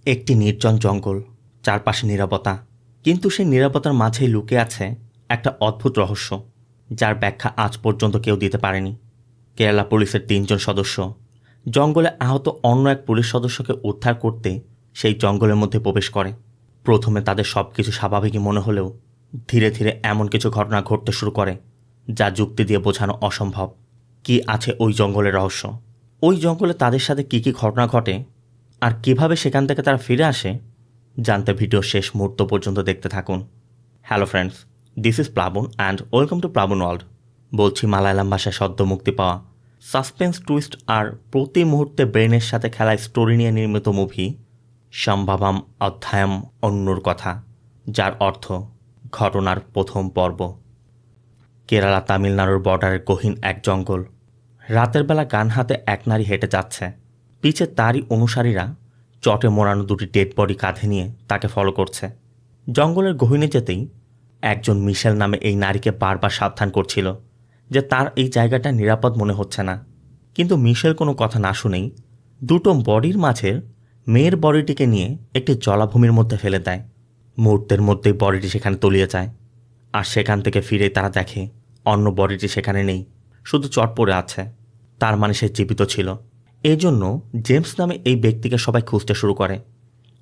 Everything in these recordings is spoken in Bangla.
একটি নির্জন জঙ্গল, চারপাশে নীরবতা, কিন্তু সেই নীরবতার মাঝেই লুকিয়ে আছে একটা অদ্ভুত রহস্য, যার ব্যাখ্যা আজ পর্যন্ত কেউ দিতে পারেনি। কেরালা পুলিশের 3জন সদস্য জঙ্গলে আহত অন্য এক পুলিশ সদস্যকে উদ্ধার করতে সেই জঙ্গলের মধ্যে প্রবেশ করে। প্রথমে তাদের সব কিছু স্বাভাবিকই মনে হলেও ধীরে ধীরে এমন কিছু ঘটনা ঘটতে শুরু করে যা যুক্তি দিয়ে বোঝানো অসম্ভব। কি আছে ওই জঙ্গলের রহস্য, ওই জঙ্গলে তাদের সাথে কি কি ঘটনা ঘটে, আর কিভাবে সেখান থেকে তারা ফিরে আসে, জানতে ভিডিও শেষ মুহূর্ত পর্যন্ত দেখতে থাকুন। হ্যালো ফ্রেন্ডস, দিস ইজ প্লাবন অ্যান্ড ওয়েলকাম টু প্লাবন ওয়ার্ল্ড। বলছি মালায়ালাম ভাষায় সদ্য মুক্তি পাওয়া সাসপেন্স, টুইস্ট আর প্রতি মুহূর্তে ব্রেনের সাথে খেলা স্টোরি নিয়ে নির্মিত মুভি সম্ভাবাম অধ্যায়ম অন্যর কথা, যার অর্থ ঘটনার প্রথম পর্ব। কেরালা তামিলনাড়ুর বর্ডারের গহীন এক জঙ্গল। রাতের বেলা গান হাতে এক নারী হেঁটে যাচ্ছে, পিছে তারই অনুসারীরা চটে মোড়ানো দুটি ডেড বডি কাঁধে নিয়ে তাকে ফলো করছে। জঙ্গলের গহীনে যেতেই একজন মিশেল নামে এই নারীকে বারবার সাবধান করছিল যে তার এই জায়গাটা নিরাপদ মনে হচ্ছে না, কিন্তু মিশেল কোনো কথা না শুনেই দুটো বডির মাঝের মেয়ের বডিটিকে নিয়ে একটি জলাভূমির মধ্যে ফেলে দেয়। মুহূর্তের মধ্যেই বডিটি সেখানে তলিয়ে যায়, আর সেখান থেকে ফিরে তারা দেখে অন্য বডিটি সেখানে নেই, শুধু চট পড়ে আছে। তার মানে সে জীবিত ছিল। এই জন্য জেমস নামে এই ব্যক্তিকে সবাই খুঁজতে শুরু করে।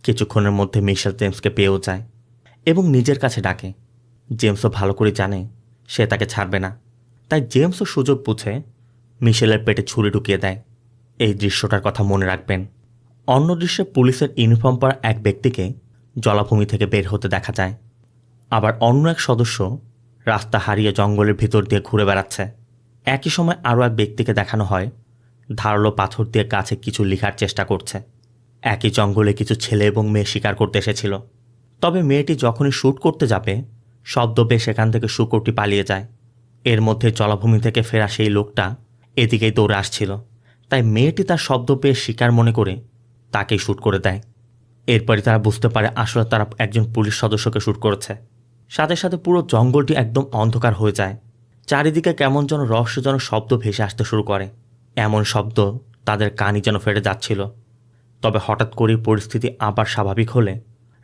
কিছুক্ষণের মধ্যে মিশেল জেমসকে পেয়েও যায় এবং নিজের কাছে ডাকে। জেমসও ভালো করে জানে সে তাকে ছাড়বে না, তাই জেমসও সুযোগ বুঝে মিশেলের পেটে ছুরি ঢুকিয়ে দেয়। এই দৃশ্যটার কথা মনে রাখবেন। অন্য দৃশ্যে পুলিশের ইউনিফর্ম পরা এক ব্যক্তিকে জলাভূমি থেকে বের হতে দেখা যায়, আবার অন্য এক সদস্য রাস্তা হারিয়ে জঙ্গলের ভিতর দিয়ে ঘুরে বেড়াচ্ছে। একই সময় আরও এক ব্যক্তিকে দেখানো হয় ধারালো পাথর দিয়ে গাছে কিছু লেখার চেষ্টা করছে। একই জঙ্গলে কিছু ছেলে এবং মেয়ে শিকার করতে এসেছিল, তবে মেয়েটি যখনই শ্যুট করতে যাবে শব্দ পেয়ে সেখান থেকে শূকরটি পালিয়ে যায়। এর মধ্যে জলাভূমি থেকে ফেরা সেই লোকটা এদিকেই দৌড়ে আসছিল, তাই মেয়েটি তার শব্দ পেয়ে শিকার মনে করে তাকেই শ্যুট করে দেয়। এরপরই তারা বুঝতে পারে আসলে তারা একজন পুলিশ সদস্যকে শ্যুট করেছে। সাথে সাথে পুরো জঙ্গলটি একদম অন্ধকার হয়ে যায়। চারিদিকে কেমন যেন রহস্যজনক শব্দ ভেসে আসতে শুরু করে, এমন শব্দ তাদের কানই যেন ফেটে যাচ্ছিল। তবে হঠাৎ করেই পরিস্থিতি আবার স্বাভাবিক হলে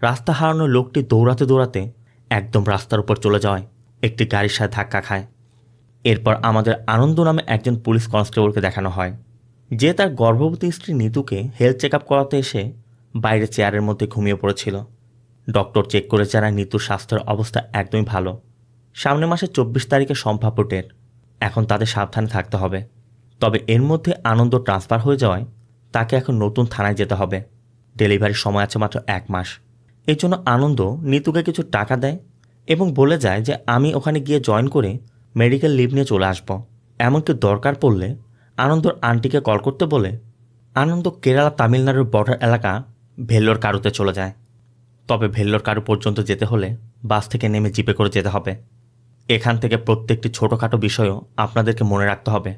রাস্তা হারানো লোকটি দৌড়াতে দৌড়াতে একদম রাস্তার উপর চলে যাওয়ায় একটি গাড়ির সাথে ধাক্কা খায়। এরপর আমাদের আনন্দ নামে একজন পুলিশ কনস্টেবলকে দেখানো হয়, যে তার গর্ভবতী স্ত্রী নিতুকে হেলথ চেক আপ করাতে এসে বাইরে চেয়ারের মধ্যে ঘুমিয়ে পড়েছিল। ডক্টর চেক করে জানায় নিতুর স্বাস্থ্যের অবস্থা একদমই ভালো। সামনের মাসের 24 তারিখে সম্ভাব্য ডেট, এখন তাদের সাবধানে থাকতে হবে। তবে এর মধ্যে আনন্দ ট্রান্সফার হয়ে যাওয়ায় তাকে এখন নতুন থানায় যেতে হবে। ডেলিভারির সময় আছে মাত্র 1 মাস। এই জন্য আনন্দ নিতুকে কিছু টাকা দেয় এবং বলে যায় যে আমি ওখানে গিয়ে জয়েন করে মেডিকেল লিভ নিয়ে চলে আসব। এমনকি দরকার পড়লে আনন্দর আন্টিকে কল করতে বলে আনন্দ কেরালা তামিলনাড়ুর বর্ডার এলাকা ভেল্লোর কারুতে চলে যায়। তবে ভেল্লোর কারু পর্যন্ত যেতে হলে বাস থেকে নেমে জিপে করে যেতে হবে। এখান থেকে প্রত্যেকটি ছোটোখাটো বিষয়ও আপনাদেরকে মনে রাখতে হবে,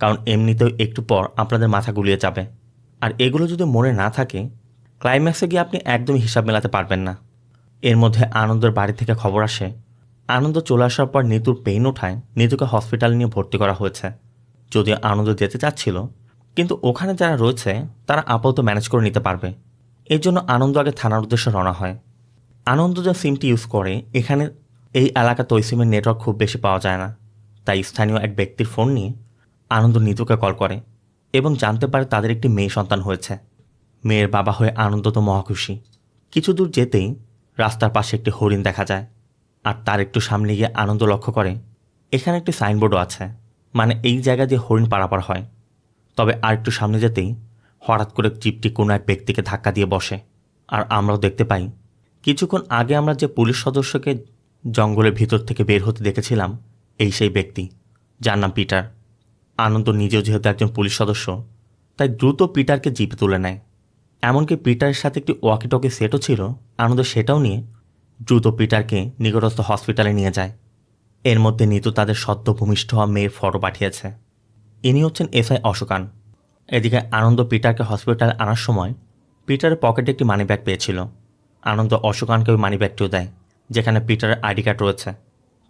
কারণ এমনিতেও একটু পর আপনাদের মাথা গুলিয়ে যাবে। আর এগুলো যদি মনে না থাকে, ক্লাইম্যাক্সে গিয়ে আপনি একদমই হিসাব মেলাতে পারবেন না। এর মধ্যে আনন্দের বাড়ি থেকে খবর আসে আনন্দ চলে আসার পর নিতুর পেইন ওঠায় নিতুকে হসপিটালে নিয়ে ভর্তি করা হয়েছে। যদিও আনন্দ যেতে চাচ্ছিল, কিন্তু ওখানে যারা রয়েছে তারা আপাতত ম্যানেজ করে নিতে পারবে। এর জন্য আনন্দ আগে থানার উদ্দেশ্যে রওনা হয়। আনন্দ যে সিমটি ইউজ করে, এখানে এই এলাকাতে ওই সিমের নেটওয়ার্ক খুব বেশি পাওয়া যায় না, তাই স্থানীয় এক ব্যক্তির ফোন নিয়ে আনন্দ নিতুকে কল করে এবং জানতে পারে তাদের একটি মেয়ে সন্তান হয়েছে। মেয়ের বাবা হয়ে আনন্দ তো মহাখুশি। কিছু দূর যেতেই রাস্তার পাশে একটি হরিণ দেখা যায়, আর তার একটু সামনে গিয়ে আনন্দ লক্ষ্য করে এখানে একটি সাইনবোর্ডও আছে, মানে এই জায়গা দিয়ে হরিণ পারাপার হয়। তবে আর একটু সামনে যেতেই হঠাৎ করে জিপটি কোনো এক ব্যক্তিকে ধাক্কা দিয়ে বসে, আর আমরাও দেখতে পাই কিছুক্ষণ আগে আমরা যে পুলিশ সদস্যকে জঙ্গলের ভিতর থেকে বের হতে দেখেছিলাম এই সেই ব্যক্তি, যার নাম পিটার। আনন্দ নিজেও যেহেতু একজন পুলিশ সদস্য, তাই দ্রুত পিটারকে জিপে তুলে নেয়। এমনকি পিটারের সাথে একটি ওয়াকিটকি সেটও ছিল। আনন্দ সেটাও নিয়ে দ্রুত পিটারকে নিকটস্থ হসপিটালে নিয়ে যায়। এর মধ্যে নিতু তাদের সদ্য ভূমিষ্ঠ হওয়া মেয়ের ফটো পাঠিয়েছে। ইনি হচ্ছেন এসআই অশোকান। এদিকে আনন্দ পিটারকে হসপিটালে আনার সময় পিটারের পকেটে একটি মানিব্যাগ পেয়েছিল। আনন্দ অশোকানকে ওই মানিব্যাগটিও দেয়, যেখানে পিটারের আইডি কার্ড রয়েছে।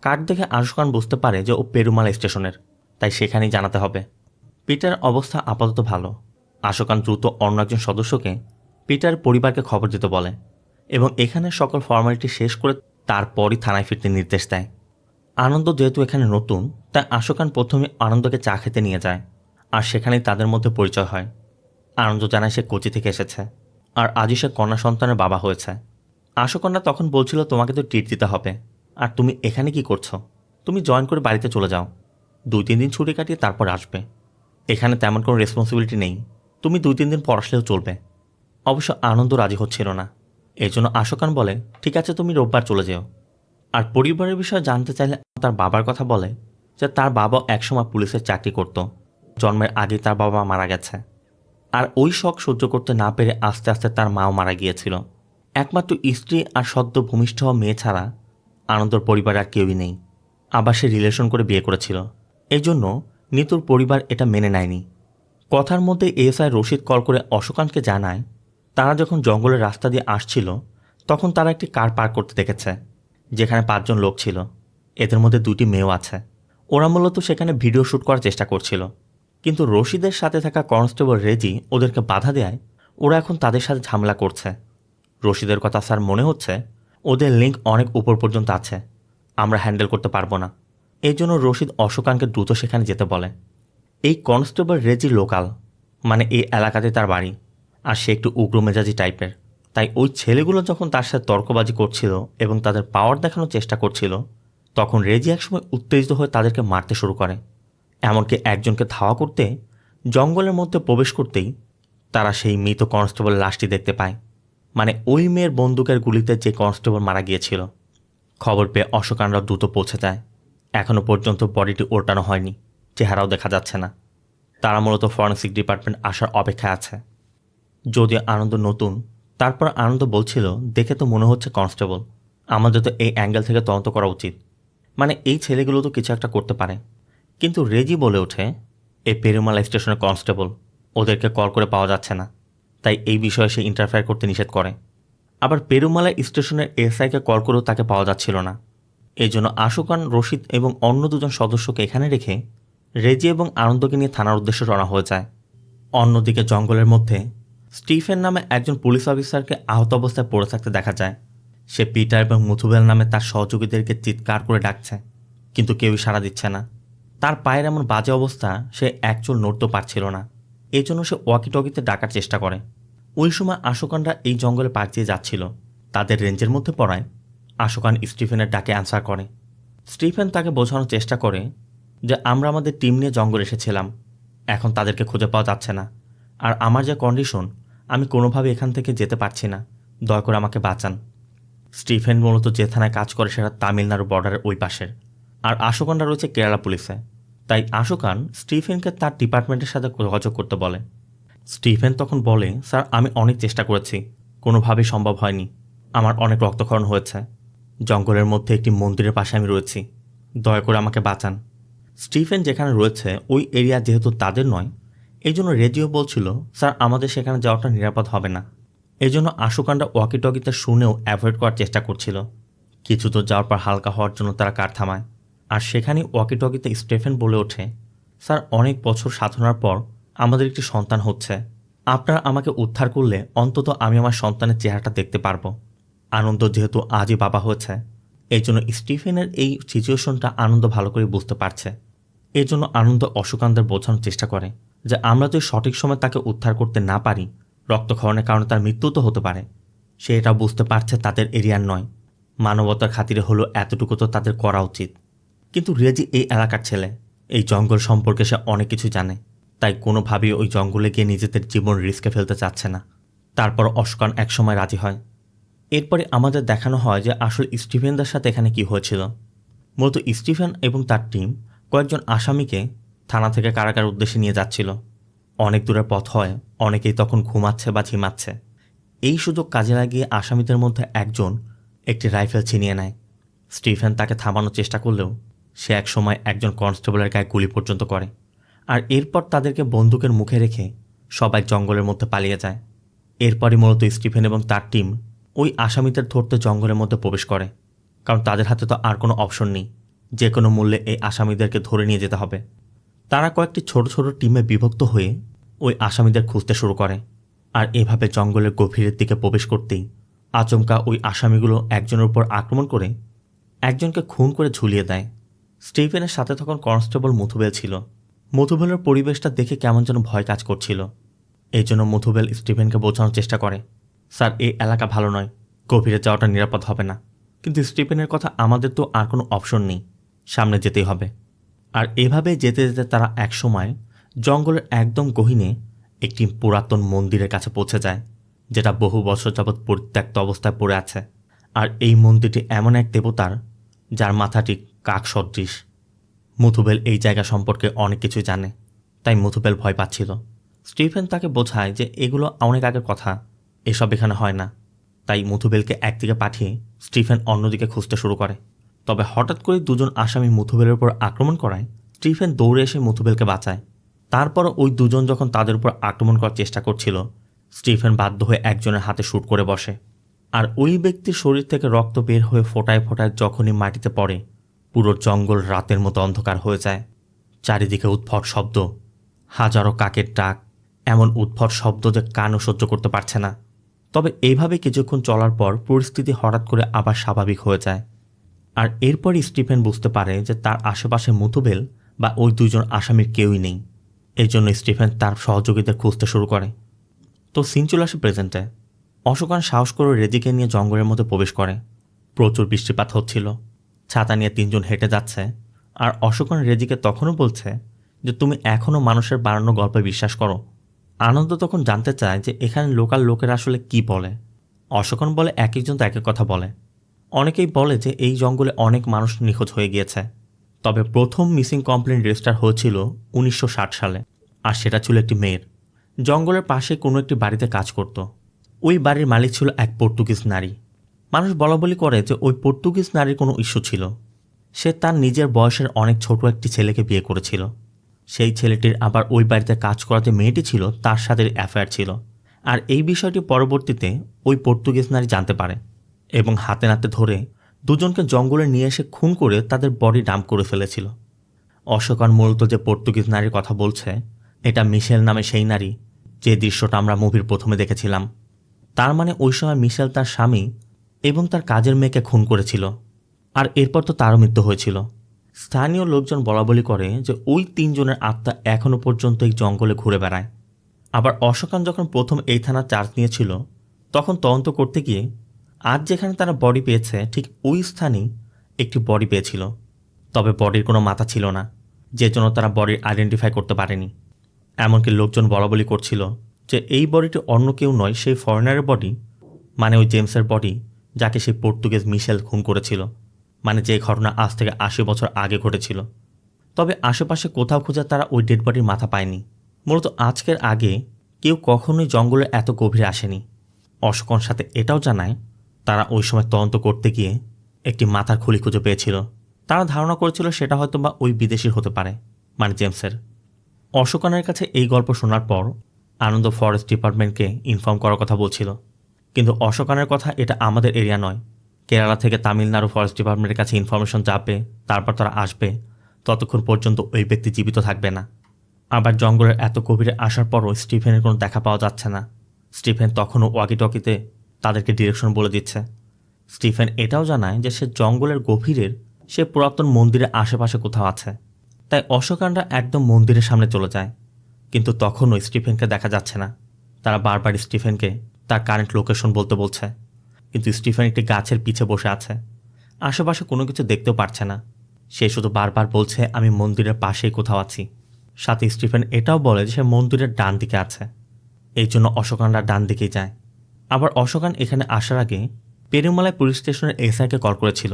কার্ড দেখে অশোকান বুঝতে পারে যে ও পেরুমালা স্টেশনের, তাই সেখানেই জানাতে হবে। পিটারের অবস্থা আপাতত ভালো। অশোকান দ্রুত অন্য একজন সদস্যকে পিটার পরিবারকে খবর দিতে বলে এবং এখানে সকল ফর্মালিটি শেষ করে তারপরই থানায় ফিরতে নির্দেশ দেয়। আনন্দ যেহেতু এখানে নতুন, তাই আশোকান প্রথমে আনন্দকে চা খেতে নিয়ে যায়, আর সেখানেই তাদের মধ্যে পরিচয় হয়। আনন্দ জানায় সে কোচি থেকে এসেছে, আর আজই সে কন্যা সন্তানের বাবা হয়েছে। আশোকন্যা তখন বলছিল, তোমাকে তো ট্রিট দিতে হবে, আর তুমি এখানে কি করছো? তুমি জয়েন করে বাড়িতে চলে যাও, 2-3 দিন ছুটি কাটিয়ে তারপর আসবে। এখানে তেমন কোনো রেসপন্সিবিলিটি নেই, তুমি 2-3 দিন পর আসলেও চলবে। অবশ্য আনন্দ রাজি হচ্ছিল না, এই জন্য আশোকান বলে, ঠিক আছে তুমি রোববার চলে যেও। আর পরিবারের বিষয়ে জানতে চাইলে তার বাবার কথা বলে যে তার বাবা একসময় পুলিশের চাকরি করত, জন্মের আগেই তার বাবা মারা গেছে, আর ওই শখ সহ্য করতে না পেরে আস্তে আস্তে তার মাও মারা গিয়েছিল। একমাত্র স্ত্রী আর সদ্য ভূমিষ্ঠ হওয়া মেয়ে ছাড়া আনন্দর পরিবার আর কেউই নেই। আবার সে রিলেশন করে বিয়ে করেছিল, এই জন্য নিতুর পরিবার এটা মেনে নেয়নি। কথার মধ্যে এএসআই রশিদ কল করে অশোকানকে জানায় তারা যখন জঙ্গলের রাস্তা দিয়ে আসছিল তখন তারা একটি কার পার্ক করতে দেখেছে, যেখানে 5 জন লোক ছিল, এদের মধ্যে 2টি মেয়েও আছে। ওরা মূলত সেখানে ভিডিও শ্যুট করার চেষ্টা করছিল, কিন্তু রশিদের সাথে থাকা কনস্টেবল রেজি ওদেরকে বাধা দেয়। ওরা এখন তাদের সাথে ঝামেলা করছে। রশিদের কথা স্যার মনে হচ্ছে ওদের লিঙ্ক অনেক উপর পর্যন্ত আছে, আমরা হ্যান্ডেল করতে পারবো না। এই জন্য রশিদ অশোকানকে দ্রুত সেখানে যেতে বলে। এই কনস্টেবল রেজি লোকাল, মানে এই এলাকাতে তার বাড়ি, আর সে একটু উগ্র মেজাজি টাইপের। তাই ওই ছেলেগুলো যখন তার সাথে তর্কবাজি করছিল এবং তাদের পাওয়ার দেখানোর চেষ্টা করছিল, তখন রেজি একসময় উত্তেজিত হয়ে তাদেরকে মারতে শুরু করে। এমনকি একজনকে ধাওয়া করতে জঙ্গলের মধ্যে প্রবেশ করতেই তারা সেই মৃত কনস্টেবলের লাশটি দেখতে পায়, মানে ওই মেয়ের বন্দুকের গুলিতে যে কনস্টেবল মারা গিয়েছিল। খবর পেয়ে অশোকানরা দ্রুত পৌঁছে যায়। এখনও পর্যন্ত বডিটি ওল্টানো হয়নি, চেহারাও দেখা যাচ্ছে না। তারা মূলত ফরেন্সিক ডিপার্টমেন্ট আসার অপেক্ষায় আছে। যদিও আনন্দ নতুন, তারপর আনন্দ বলছিল, দেখে তো মনে হচ্ছে কনস্টেবল, আমাদের তো এই অ্যাঙ্গেল থেকে তদন্ত করা উচিত, মানে এই ছেলেগুলো তো কিছু একটা করতে পারে। কিন্তু রেজি বলে ওঠে, এই পেরুমালা স্টেশনের কনস্টেবল, ওদেরকে কল করে পাওয়া যাচ্ছে না, তাই এই বিষয়ে সে ইন্টারফেয়ার করতে নিষেধ করে। আবার পেরুমালা স্টেশনের এসআইকে কল করেও তাকে পাওয়া যাচ্ছিল না। এই জন্য আশোকান, রশিদ এবং অন্য 2 জন সদস্যকে এখানে রেখে রেজি এবং আনন্দকে নিয়ে থানার উদ্দেশ্যে রওনা হয়ে যায়। অন্যদিকে জঙ্গলের মধ্যে স্টিফেন নামে একজন পুলিশ অফিসারকে আহত অবস্থায় পড়ে থাকতে দেখা যায়। সে পিটার এবং মুথুবেল নামে তার সহযোগীদেরকে চিৎকার করে ডাকছে, কিন্তু কেউই সাড়া দিচ্ছে না। তার পায়ের এমন বাজে অবস্থা, সে এক চুল নড়তেও পারছিল না। এই জন্য সে ওয়াকিটকিতে ডাকার চেষ্টা করে। ওই সময় আশোকানরা এই জঙ্গলে পার দিয়ে যাচ্ছিল, তাদের রেঞ্জের মধ্যে পড়ায় আশোকান স্টিফেনের ডাকে অ্যান্সার করে। স্টিফেন তাকে বোঝানোর চেষ্টা করে যে আমরা আমাদের টিম নিয়ে জঙ্গল এসেছিলাম, এখন তাদেরকে খুঁজে পাওয়া যাচ্ছে না, আর আমার যে কন্ডিশন, আমি কোনোভাবে এখান থেকে যেতে পারছি না, দয়া করে আমাকে বাঁচান। স্টিফেন মূলত যে থানায় কাজ করে সেটা তামিলনাড়ু বর্ডারের ওই পাশের, আর আশোকানরা রয়েছে কেরালা পুলিশে। তাই আশোকান স্টিফেনকে তার ডিপার্টমেন্টের সাথে যোগাযোগ করতে বলে। স্টিফেন তখন বলে, স্যার আমি অনেক চেষ্টা করেছি, কোনোভাবেই সম্ভব হয়নি, আমার অনেক রক্তক্ষরণ হয়েছে, জঙ্গলের মধ্যে একটি মন্দিরের পাশে আমি রয়েছি, দয়া করে আমাকে বাঁচান। স্টিফেন যেখানে রয়েছে ওই এরিয়া যেহেতু তাদের নয়, এই জন্য রেডিও বলছিল, স্যার আমাদের সেখানে যাওয়াটা নিরাপদ হবে না। এই জন্য আশোকানরা ওয়াকিটকিতে শুনেও অ্যাভয়েড করার চেষ্টা করছিল। কিছু তো যাওয়ার পর হালকা হওয়ার জন্য তারা কার থামায়, আর সেখানেই ওয়াকিটকিতে স্টিফেন বলে ওঠে, স্যার অনেক বছর সাধনার পর আমাদের একটি সন্তান হচ্ছে, আপনারা আমাকে উদ্ধার করলে অন্তত আমি আমার সন্তানের চেহারাটা দেখতে পারবো। আনন্দ যেহেতু আজই বাবা হয়েছে, এই জন্য স্টিফেনের এই সিচুয়েশনটা আনন্দ ভালো করে বুঝতে পারছে। এই জন্য আনন্দ অশোকানদের বোঝানোর চেষ্টা করে যে আমরা যদি সঠিক সময় তাকে উদ্ধার করতে না পারি, রক্তক্ষরণের কারণে তার মৃত্যু তো হতে পারে। সে এটা বুঝতে পারছে তাদের এরিয়ার নয়, মানবতার খাতিরে হলো এতটুকু তো তাদের করা উচিত। কিন্তু রেজি এই এলাকার ছেলে, এই জঙ্গল সম্পর্কে সে অনেক কিছু জানে, তাই কোনোভাবেই ওই জঙ্গলে গিয়ে নিজেদের জীবন রিস্কে ফেলতে চাচ্ছে না। তারপর অশোকান একসময় রাজি হয়। এরপরে আমাদের দেখানো হয় যে আসলে স্টিফেনদের সাথে এখানে কি হয়েছিল। মূলত স্টিফেন এবং তার টিম কয়েকজন আসামিকে থানা থেকে কারাগারের উদ্দেশ্যে নিয়ে যাচ্ছিল। অনেক দূরের পথ হয়, অনেকেই তখন ঘুমাচ্ছে বা ঝিমাচ্ছে। এই সুযোগ কাজে লাগিয়ে আসামিদের মধ্যে একজন একটি রাইফেল ছিনিয়ে নেয়। স্টিফেন তাকে থামানোর চেষ্টা করলেও সে একসময় একজন কনস্টেবলের গায়ে গুলি পর্যন্ত করে, আর এরপর তাদেরকে বন্দুকের মুখে রেখে সবাই জঙ্গলের মধ্যে পালিয়ে যায়। এরপরই মূলত স্টিফেন এবং তার টিম ওই আসামিদের ধরতে জঙ্গলের মধ্যে প্রবেশ করে, কারণ তাদের হাতে তো আর কোনো অপশন নেই, যে কোনো মূল্যে এই আসামিদেরকে ধরে নিয়ে যেতে হবে। তারা কয়েকটি ছোট ছোট টিমে বিভক্ত হয়ে ওই আসামিদের খুঁজতে শুরু করে। আর এভাবে জঙ্গলের গভীরের দিকে প্রবেশ করতেই আচমকা ওই আসামিগুলো একজনের উপর আক্রমণ করে একজনকে খুন করে ঝুলিয়ে দেয়। স্টিফেনের সাথে তখন কনস্টেবল মধুবেল ছিল। মধুবেলের পরিবেশটা দেখে কেমন যেন ভয় কাজ করছিল। এই জন্য মধুবেল স্টিফেনকে বোঝানোর চেষ্টা করে, স্যার এই এলাকা ভালো নয়, গভীরে যাওয়াটা নিরাপদ হবে না। কিন্তু স্টিফেনের কথা, আমাদের তো আর কোনো অপশন নেই, সামনে যেতেই হবে। আর এভাবে যেতে যেতে তারা একসময় জঙ্গলের একদম গহীনে একটি পুরাতন মন্দিরের কাছে পৌঁছে যায়, যেটা বহু বছর যাবৎ পরিত্যক্ত অবস্থায় পড়ে আছে। আর এই মন্দিরটি এমন এক দেবতার যার মাথাটি কাক সদৃশ। মধুবেল এই জায়গা সম্পর্কে অনেক কিছু জানে, তাই মধুবেল ভয় পাচ্ছিল। স্টিফেন তাকে বোঝায় যে এগুলো অনেক আগের কথা, এসব এখানে হয় না। তাই মধুবেলকে একদিকে পাঠিয়ে স্টিফেন অন্যদিকে খুঁজতে শুরু করে। তবে হঠাৎ করে দুজন আসামি মধুবেলের উপর আক্রমণ করায় স্টিফেন দৌড়ে এসে মধুবেলকে বাঁচায়। তারপর ওই দুজন যখন তাদের উপর আক্রমণ করার চেষ্টা করছিল, স্টিফেন বাধ্য হয়ে একজনের হাতে শুট করে বসে। আর ওই ব্যক্তির শরীর থেকে রক্ত বের হয়ে ফোটায় ফোটায় যখনই মাটিতে পড়ে, পুরো জঙ্গল রাতের মতো অন্ধকার হয়ে যায়। চারিদিকে উদ্ভট শব্দ, হাজারো কাকের ডাক, এমন উদ্ভট শব্দ যে কানও সহ্য করতে পারছে না। তবে এইভাবে কিছুক্ষণ চলার পর পরিস্থিতি হঠাৎ করে আবার স্বাভাবিক হয়ে যায়। আর এরপরই স্টিফেন বুঝতে পারে যে তার আশেপাশে মধুবেল বা ওই দুজন আসামির কেউই নেই। এই জন্য স্টিফেন তার সহযোগীদের খুঁজতে শুরু করে। তো সিন চলে আসে প্রেজেন্টে। অশোকান সাহস করে রেজিকে নিয়ে জঙ্গলের মধ্যে প্রবেশ করে। প্রচুর বৃষ্টিপাত হচ্ছিল। ছাতা নিয়ে তিনজন হেঁটে যাচ্ছে। আর অশোকান রেজিকে তখনও বলছে যে তুমি এখনও মানুষের বানানো গল্পে বিশ্বাস করো। আনন্দ তখন জানতে চায় যে এখানে লোকাল লোকেরা আসলে কি বলে। অশোকান বলে এক একজন তো এক এক কথা বলে। অনেকেই বলে যে এই জঙ্গলে অনেক মানুষ নিখোঁজ হয়ে গিয়েছে। তবে প্রথম মিসিং কমপ্লেন রেজিস্টার হয়েছিল 1960 সালে, আর সেটা ছিল একটি মেয়ের। জঙ্গলের পাশে কোনো একটি বাড়িতে কাজ করত। ওই বাড়ির মালিক ছিল এক পর্তুগিজ নারী। মানুষ বলাবলি করে যে ওই পর্তুগিজ নারীর কোনো ইস্যু ছিল। সে তার নিজের বয়সের অনেক ছোট একটি ছেলেকে বিয়ে করেছিল। সেই ছেলেটির আবার ওই বাড়িতে কাজ করা যে মেয়েটি ছিল তার সাথে অ্যাফেয়ার ছিল। আর এই বিষয়টি পরবর্তীতে ওই পর্তুগিজ নারী জানতে পারে এবং হাতে নাতে ধরে দুজনকে জঙ্গলে নিয়ে এসে খুন করে তাদের বডি ডাম্প করে ফেলেছিল। অশোকান মূলত যে পর্তুগিজ নারীর কথা বলছে, এটা মিশেল নামে সেই নারী যে দৃশ্যটা আমরা মুভির প্রথমে দেখেছিলাম। তার মানে ওই সময় মিশেল তার স্বামী এবং তার কাজের মেয়েকে খুন করেছিল। আর এরপর তো তারও মৃত্যু হয়েছিল। স্থানীয় লোকজন বলাবলি করে যে ওই তিনজনের আত্মা এখনও পর্যন্ত এই জঙ্গলে ঘুরে বেড়ায়। আবার অশোকান যখন প্রথম এই থানার চার্জ নিয়েছিল, তখন তদন্ত করতে গিয়ে আজ যেখানে তারা বডি পেয়েছে ঠিক ওই স্থানেই একটি বডি পেয়েছিল। তবে বডির কোনো মাথা ছিল না, যে জন্য তারা বডি আইডেন্টিফাই করতে পারেনি। এমনকি লোকজন বলাবলি করছিল যে এই বডিটি অন্য কেউ নয়, সেই ফরেনারের বডি, মানে ওই জেমসের বডি যাকে সেই পর্তুগিজ মিশেল খুন করেছিল, মানে যে ঘটনা আজ থেকে 80 বছর আগে ঘটেছিল। তবে আশেপাশে কোথাও খুঁজে তারা ওই ডেড বডির মাথা পায়নি। মূলত আজকের আগে কেউ কখনোই জঙ্গলে এত গভীরে আসেনি। অশোকন সাথে এটাও জানায় তারা ওই সময় তদন্ত করতে গিয়ে একটি মাথার খুলি খুঁজে পেয়েছিল। তারা ধারণা করেছিল সেটা হয়তো বা ওই বিদেশির হতে পারে, মানে জেমসের। অশোকানের কাছে এই গল্প শোনার পর আনন্দ ফরেস্ট ডিপার্টমেন্টকে ইনফর্ম করার কথা বলছিল। কিন্তু অশোকানের কথা এটা আমাদের এরিয়া নয়, কেরালা থেকে তামিলনাড়ু ফরেস্ট ডিপার্টমেন্টের কাছে ইনফরমেশন যাবে, তারপর তারা আসবে। ততক্ষণ পর্যন্ত ওই ব্যক্তি জীবিত থাকবে না। আবার জঙ্গলের এত গভীরে আসার পরও স্টিফেনের কোনো দেখা পাওয়া যাচ্ছে না। স্টিফেন তখনও ওয়াকিটকিতে তাদেরকে ডিরেকশন বলে দিচ্ছে। স্টিফেন এটাও জানায় যে সে জঙ্গলের গভীরের সে পুরাতন মন্দিরের আশেপাশে কোথাও আছে। তাই অশোকানরা একদম মন্দিরের সামনে চলে যায়। কিন্তু তখনও স্টিফেনকে দেখা যাচ্ছে না। তারা বারবার স্টিফেনকে তার কারেন্ট লোকেশন বলতে বলছে, কিন্তু স্টিফেন একটি গাছের পিছে বসে আছে। আশেপাশে কোনো কিছু দেখতেও পারছে না। সে শুধু বারবার বলছে আমি মন্দিরের পাশেই কোথাও আছি। সাথে স্টিফেন এটাও বলে যে সে মন্দিরের ডান দিকে আছে। এই জন্য অশোকানরা ডান দিকেই যায়। আবার অশোকান এখানে আসার আগে পেরুমালাই পুলিশ স্টেশনের এসআইকে কল করেছিল।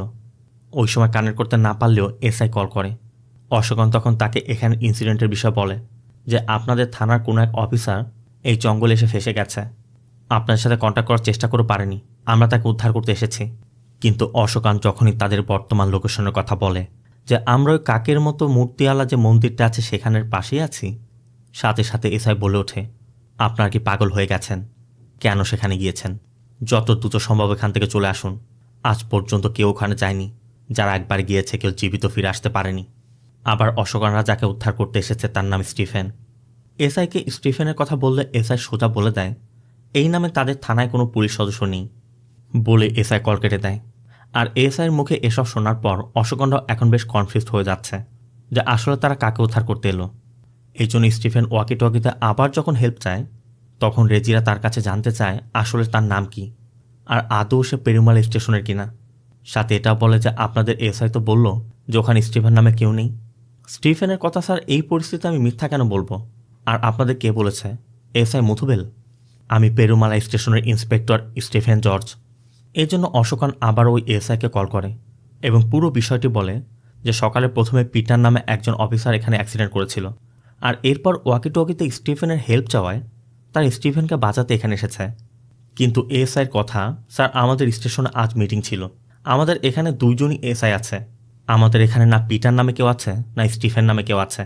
ওই সময় কানেক্ট করতে না পারলেও এসআই কল করে। অশোকান তখন তাকে এখানে ইনসিডেন্টের বিষয় বলে যে আপনাদের থানার কোনো এক অফিসার এই জঙ্গলে এসে ফেসে গেছে। আপনার সাথে কন্ট্যাক্ট করার চেষ্টা করে পারেনি, আমরা তাকে উদ্ধার করতে এসেছি। কিন্তু অশোকান যখনই তাদের বর্তমান লোকেশনের কথা বলে যে আমরা ওই কাকের মতো মূর্তিওয়ালা যে মন্দিরটা আছে সেখানের পাশেই আছি, সাথে সাথে এসআই বলে ওঠে আপনার কি পাগল হয়ে গেছেন? কেন সেখানে গিয়েছেন? যত দ্রুত সম্ভব এখান থেকে চলে আসুন। আজ পর্যন্ত কেউ ওখানে যায়নি, যারা একবার গিয়েছে কেউ জীবিত ফিরে আসতে পারেনি। আবার অশোকানরা যাকে উদ্ধার করতে এসেছে তার নাম স্টিফেন। এসআইকে স্টিফেনের কথা বললে এসআই সোজা বলে দেয় এই নামে তাদের থানায় কোনো পুলিশ সদস্য নেই বলে এসআই কল কেটে দেয়। আর এসআইয়ের মুখে এসব শোনার পর অশোকনরাও এখন বেশ কনফিউজড হয়ে যাচ্ছে যে আসলে তারা কাকে উদ্ধার করতে এলো। এই জন্য স্টিফেন ওয়াকি টকিতে আবার যখন হেল্প চায় তখন রেজিরা তার কাছে জানতে চায় আসলে তার নাম কি আর আদৌ সে পেরুমাল স্টেশনের কিনা। সাথে এটাও বলে যে আপনাদের এসআই তো বলল যে ওখানে স্টিফেন নামে কেউ নেই। স্টিফেনের কথা স্যার, এই পরিস্থিতিতে আমি মিথ্যা কেন বলবো? আর আপনাদের কে বলেছে? এসআই মথুবেল। আমি পেরুমালা স্টেশনের ইন্সপেক্টর স্টিফেন জর্জ। এই জন্য অশোকন আবার ওই এসআইকে কল করে এবং পুরো বিষয়টি বলে যে সকালে প্রথমে পিটার নামে একজন অফিসার এখানে অ্যাক্সিডেন্ট করেছিল আর এরপর ওয়াকি টকিতে স্টিফেনের হেল্প চাওয়ায় তার স্টিফেনকে বাঁচাতে এখানে এসেছে। কিন্তু এসআইয়ের কথা, স্যার আমাদের স্টেশনে আজ মিটিং ছিল, আমাদের এখানে দুইজনই এসআই আছে, আমাদের এখানে না পিটার নামে কেউ আছে না স্টিফেন নামে কেউ আছে।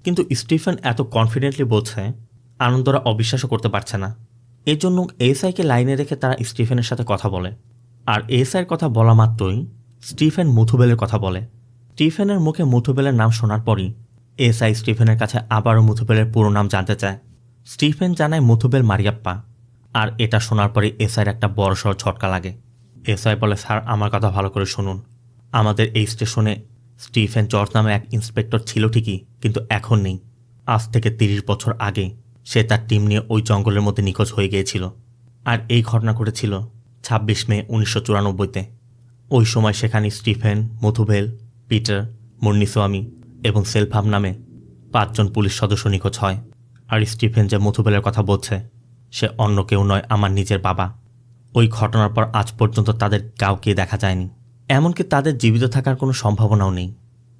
কিন্তু স্টিফেন এত কনফিডেন্টলি বলছে আনন্দরা অবিশ্বাসও করতে পারছে না। এই জন্য এসআইকে লাইনে রেখে তারা স্টিফেনের সাথে কথা বলে আর এসআইয়ের কথা বলা মাত্রই স্টিফেন মুথুবেলের কথা বলে। স্টিফেনের মুখে মুথুবেলের নাম শোনার পরই এসআই স্টিফেনের কাছে আবারও মুথুবেলের পুরো নাম জানতে চায়। স্টিফেন জানায় মুথুবেল মারিয়াপ্পা। আর এটা শোনার পরে এসআইয়ের একটা বড়সড় ঝটকা লাগে। এসআই বলে, স্যার আমার কথা ভালো করে শুনুন, আমাদের এই স্টেশনে স্টিফেন জর্জ নামে এক ইন্সপেক্টর ছিল ঠিকই, কিন্তু এখন নেই। আজ থেকে 30 বছর আগে সে তার টিম নিয়ে ওই জঙ্গলের মধ্যে নিখোঁজ হয়ে গিয়েছিল। আর এই ঘটনা ঘটেছিল 26 মে 1994-তে। ওই সময় সেখানে স্টিফেন, মুথুবেল, পিটার, মুন্নিস্বামী এবং সেলভাম নামে 5 জন পুলিশ সদস্য নিখোঁজ হয়। আর স্টিফেন যে মুথুবেলের কথা বলছে সে অন্য কেউ নয়, আমার নিজের বাবা। ওই ঘটনার পর আজ পর্যন্ত তাদের কাউকে দেখা যায়নি, এমনকি তাদের জীবিত থাকার কোনো সম্ভাবনাও নেই।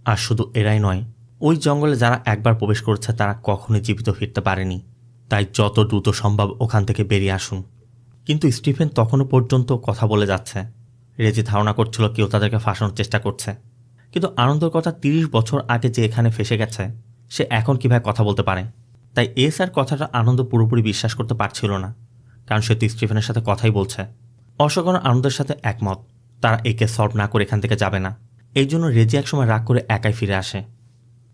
আর শুধু এরাই নয়, ওই জঙ্গলে যারা একবার প্রবেশ করেছে তারা কখনোই জীবিত ফিরতে পারেনি। তাই যত দ্রুত সম্ভব ওখান থেকে বেরিয়ে আসুন। কিন্তু স্টিফেন তখনও পর্যন্ত কথা বলে যাচ্ছে। রেজি ধারণা করছিল কেউ তাদেরকে ফাঁসানোর চেষ্টা করছে। কিন্তু আনন্দের কথা, 30 বছর আগে যে এখানে ফেসে গেছে সে এখন কিভাবে কথা বলতে পারে? তাই এসআর কথাটা আনন্দ পুরোপুরি বিশ্বাস করতে পারছিল না, কারণ সে তো স্টিফেনের সাথে কথাই বলছে। অশোকন আনন্দের সাথে একমত, তারা একে সলভ না করে এখান থেকে যাবে না। এই জন্য রেজি একসময় রাগ করে একাই ফিরে আসে।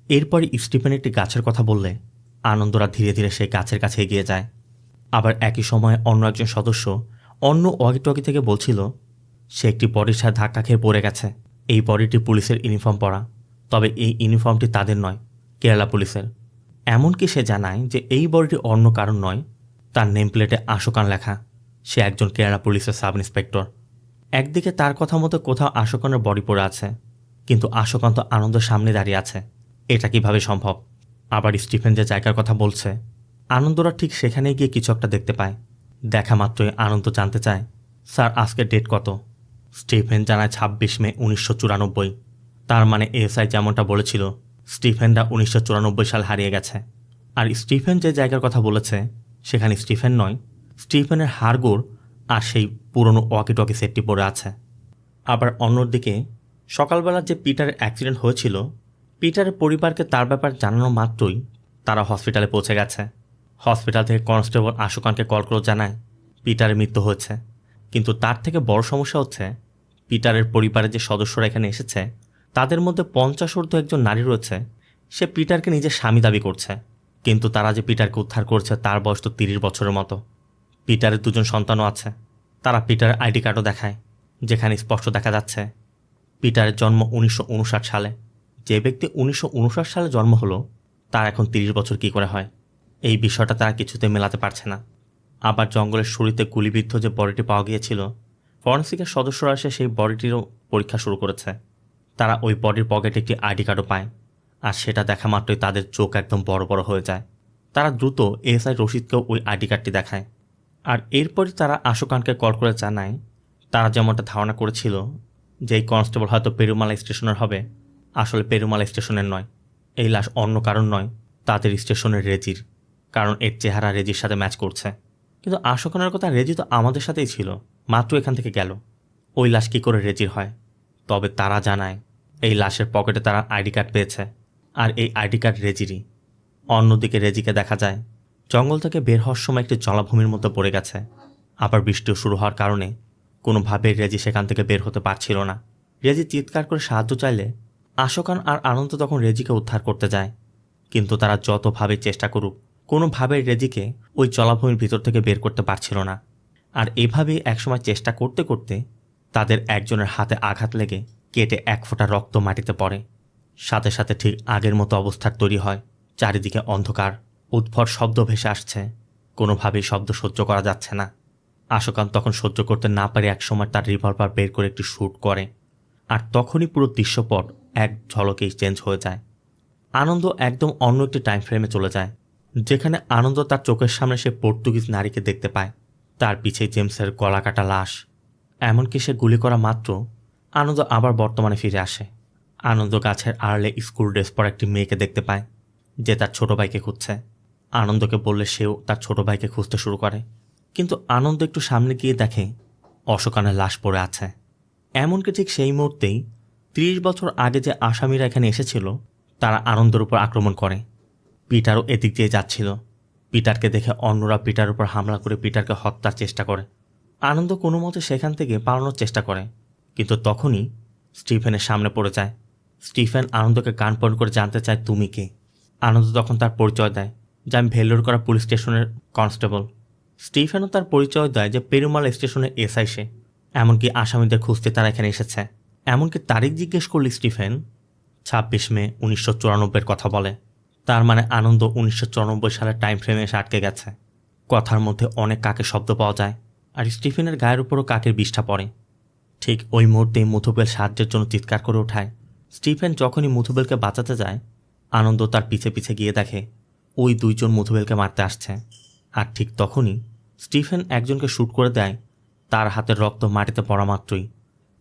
এরপরই স্টিফেন একটি গাছের কথা বললে আনন্দরা ধীরে ধীরে সেই গাছের কাছে এগিয়ে যায়। আবার একই সময়ে অন্য একজন সদস্য অন্য ওয়াকিটকি থেকে বলছিল সে একটি বডির সাথে ধাক্কা খেয়ে পড়ে গেছে। এই বডিটি পুলিশের ইউনিফর্ম পরা, তবে এই ইউনিফর্মটি তাদের নয়, কেরালা পুলিশের। এমনকি সে জানায় যে এই বডিটি অন্য কারণ নয়, তার নেম প্লেটে আশোকান লেখা, সে একজন কেরালা পুলিশের সাব ইন্সপেক্টর। একদিকে তার কথা মতো কোথাও আশোকানের বডি পড়ে আছে, কিন্তু আশোকান তো আনন্দের সামনে দাঁড়িয়ে আছে, এটা কিভাবে সম্ভব? আবার স্টিফেন যে জায়গার কথা বলছে আনন্দরা ঠিক সেখানে গিয়ে কিছু একটা দেখতে পায়। দেখা মাত্রই আনন্দ জানতে চায়, স্যার আজকের ডেট কত? স্টিফেন জানায় 26 মে 1994। তার মানে এসআই যেমনটা বলেছিল স্টিফেনরা 1994 সাল হারিয়ে গেছে। আর স্টিফেন যে জায়গার কথা বলেছে সেখানে স্টিফেন নয়, স্টিফেনের হাড়গোড় আর সেই পুরনো ওয়াকিটকি সেটটি পড়ে আছে। আবার অন্যদিকে সকালবেলা যে পিটারের অ্যাক্সিডেন্ট হয়েছিল, পিটারের পরিবারকে তার ব্যাপার জানানো মাত্রই তারা হসপিটালে পৌঁছে গেছে। হসপিটাল থেকে কনস্টেবল আশোকানকে কল করে জানায় পিটারের মৃত্যু হয়েছে। কিন্তু তার থেকে বড় সমস্যা হচ্ছে পিটারের পরিবারের যে সদস্যরা এখানে এসেছে তাদের মধ্যে 50 ঊর্ধ্ব একজন নারী রয়েছে, সে পিটারকে নিজের স্বামী দাবি করছে। কিন্তু তারা যে পিটারকে উদ্ধার করছে তার বয়স তো 30 বছরের মতো। পিটারের 2 জন সন্তানও আছে। তারা পিটারের আইডি কার্ডও দেখায়, যেখানে স্পষ্ট দেখা যাচ্ছে পিটারের জন্ম 1959 সালে। যে ব্যক্তি 1959 সালে জন্ম হলো তার এখন 30 বছর কী করে হয়? এই বিষয়টা তারা কিছুতে মেলাতে পারছে না। আবার জঙ্গলের শুরুতে গুলিবিদ্ধ যে বডিটি পাওয়া গিয়েছিল, ফরেন্সিকের সদস্যরা এসে সেই বডিটিরও পরীক্ষা শুরু করেছে। তারা ওই বডির পকেটে একটি আইডি কার্ডও পায়, আর সেটা দেখা মাত্রই তাদের চোখ একদম বড় বড় হয়ে যায়। তারা দ্রুত এসআই রশিদকেও ওই আইডি কার্ডটি দেখায়। আর এরপরই তারা আশোকানকে কল করে জানায় তারা যেমনটা ধারণা করেছিল যে এই কনস্টেবল হয়তো পেরুমালা স্টেশনের হবে, আসলে পেরুমালা স্টেশনের নয়। এই লাশ অন্য কারণ নয়, তাদের স্টেশনের রেজির, কারণ এর চেহারা রেজির সাথে ম্যাচ করছে। কিন্তু আশোকানের কথা, রেজি তো আমাদের সাথেই ছিল, মাত্র এখান থেকে গেল, ওই লাশ কী করে রেজির হয়? তবে তারা জানায় এই লাশের পকেটে তারা আইডি কার্ড পেয়েছে, আর এই আইডি কার্ড রেজিরই। অন্যদিকে রেজিকে দেখা যায় জঙ্গল থেকে বের হওয়ার সময় একটি জলাভূমির মধ্যে পড়ে গেছে। আবার বৃষ্টিও শুরু হওয়ার কারণে কোনোভাবেই রেজি সেখান থেকে বের হতে পারছিল না। রেজি চিৎকার করে সাহায্য চাইলে আশোকান আর আনন্দ তখন রেজিকে উদ্ধার করতে যায়, কিন্তু তারা যতভাবে চেষ্টা করুক কোনোভাবে রেজিকে ওই জলাভূমির ভিতর থেকে বের করতে পারছিল না। আর এভাবেই একসময় চেষ্টা করতে করতে তাদের একজনের হাতে আঘাত লেগে কেটে এক ফোঁটা রক্ত মাটিতে পড়ে। সাথে সাথে ঠিক আগের মতো অবস্থার তৈরি হয়। চারিদিকে অন্ধকার, উদ্ভট শব্দ ভেসে আসছে, কোনোভাবেই শব্দ সহ্য করা যাচ্ছে না। আশোকান তখন সহ্য করতে না পারে একসময় তার রিভলভার বের করে একটি শ্যুট করে, আর তখনই পুরো দৃশ্যপট এক ঝলকেই চেঞ্জ হয়ে যায়। আনন্দ একদম অন্য একটি টাইম ফ্রেমে চলে যায়, যেখানে আনন্দ তার চোখের সামনে সে পর্তুগিজ নারীকে দেখতে পায়, তার পিছে জেমসের গলা কাটা লাশ। এমনকি সে গুলি করা মাত্র আনন্দ আবার বর্তমানে ফিরে আসে। আনন্দ গাছের আড়ালে স্কুল ড্রেস পরা একটি মেয়েকে দেখতে পায়, যে তার ছোট ভাইকে খুঁজছে। আনন্দকে বললে সেও তার ছোট ভাইকে খুঁজতে শুরু করে, কিন্তু আনন্দ একটু সামনে গিয়ে দেখে অশোকানের লাশ পড়ে আছে। এমনকি ঠিক সেই মুহূর্তেই 30 বছর আগে যে আসামিরা এখানে এসেছিল তারা আনন্দের উপর আক্রমণ করে। পিটারও এদিক দিয়ে যাচ্ছিল। পিটারকে দেখে অন্যরা পিটার উপর হামলা করে পিটারকে হত্যার চেষ্টা করে। আনন্দ কোনো মতে সেখান থেকে পালানোর চেষ্টা করে, কিন্তু তখনই স্টিফেনের সামনে পড়ে যায়। স্টিফেন আনন্দকে কান পয়েন্ট করে জানতে চায়, তুমি কে? আনন্দ তখন তার পরিচয় দেয় যে আমি ভেলোর করা পুলিশ স্টেশনের কনস্টেবল। স্টিফেনও তার পরিচয় দেয় যে পেরুমাল স্টেশনের এসআই সে, এমনকি আসামিদের খুঁজতে তারা এখানে এসেছে। এমনকি তারিখ জিজ্ঞেস করলে স্টিফেন 26 মে 1994 কথা বলে। তার মানে আনন্দ 1994 সালের টাইম ফ্রেমে এসে আটকে গেছে। কথার মধ্যে অনেক কাকের শব্দ পাওয়া যায়, আর স্টিফেনের গায়ের উপরও কাকের বিষ্ঠা পড়ে। ঠিক ওই মুহূর্তেই মুথুবেল সাহায্যের জন্য চিৎকার করে ওঠায়। স্টিফেন যখনই মুথুবেলকে বাঁচাতে যায়, আনন্দ তার পিছে পিছে গিয়ে দেখে ওই দুইজন মুথুবেলকে মারতে আসছে। আর ঠিক তখনই স্টিফেন একজনকে শ্যুট করে দেয়। তার হাতের রক্ত মাটিতে পড়া মাত্রই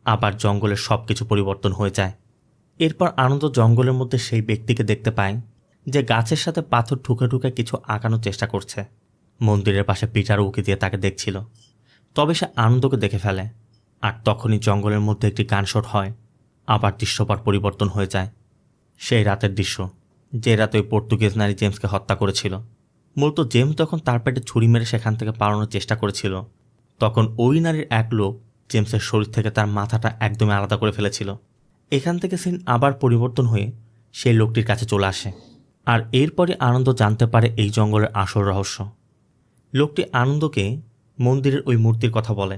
আবার জঙ্গলের সব কিছু পরিবর্তন হয়ে যায়। এরপর আনন্দ জঙ্গলের মধ্যে সেই ব্যক্তিকে দেখতে পায় যে গাছের সাথে পাথর ঠুকে ঠুকে কিছু আঁকানোর চেষ্টা করছে। মন্দিরের পাশে পিটার উকি দিয়ে তাকে দেখছিল। তবে সে আনন্দকে দেখে ফেলে, আর তখনই জঙ্গলের মধ্যে একটি গানশট হয়। আবার দৃশ্যপট পরিবর্তন হয়ে যায়। সেই রাতের দৃশ্য, যে রাতে ওই পর্তুগিজ নারী জেমসকে হত্যা করেছিল। মূলত জেমস যখন তার পেটে ছুরি মেরে সেখান থেকে পালানোর চেষ্টা করেছিল, তখন ওই নারীর এক লোক জেমসের শরীর থেকে তার মাথাটা একদমই আলাদা করে ফেলেছিল। এখান থেকে সিন আবার পরিবর্তন হয়ে সেই লোকটির কাছে চলে আসে, আর এরপরে আনন্দ জানতে পারে এই জঙ্গলের আসল রহস্য। লোকটি আনন্দকে মন্দিরের ওই মূর্তির কথা বলে,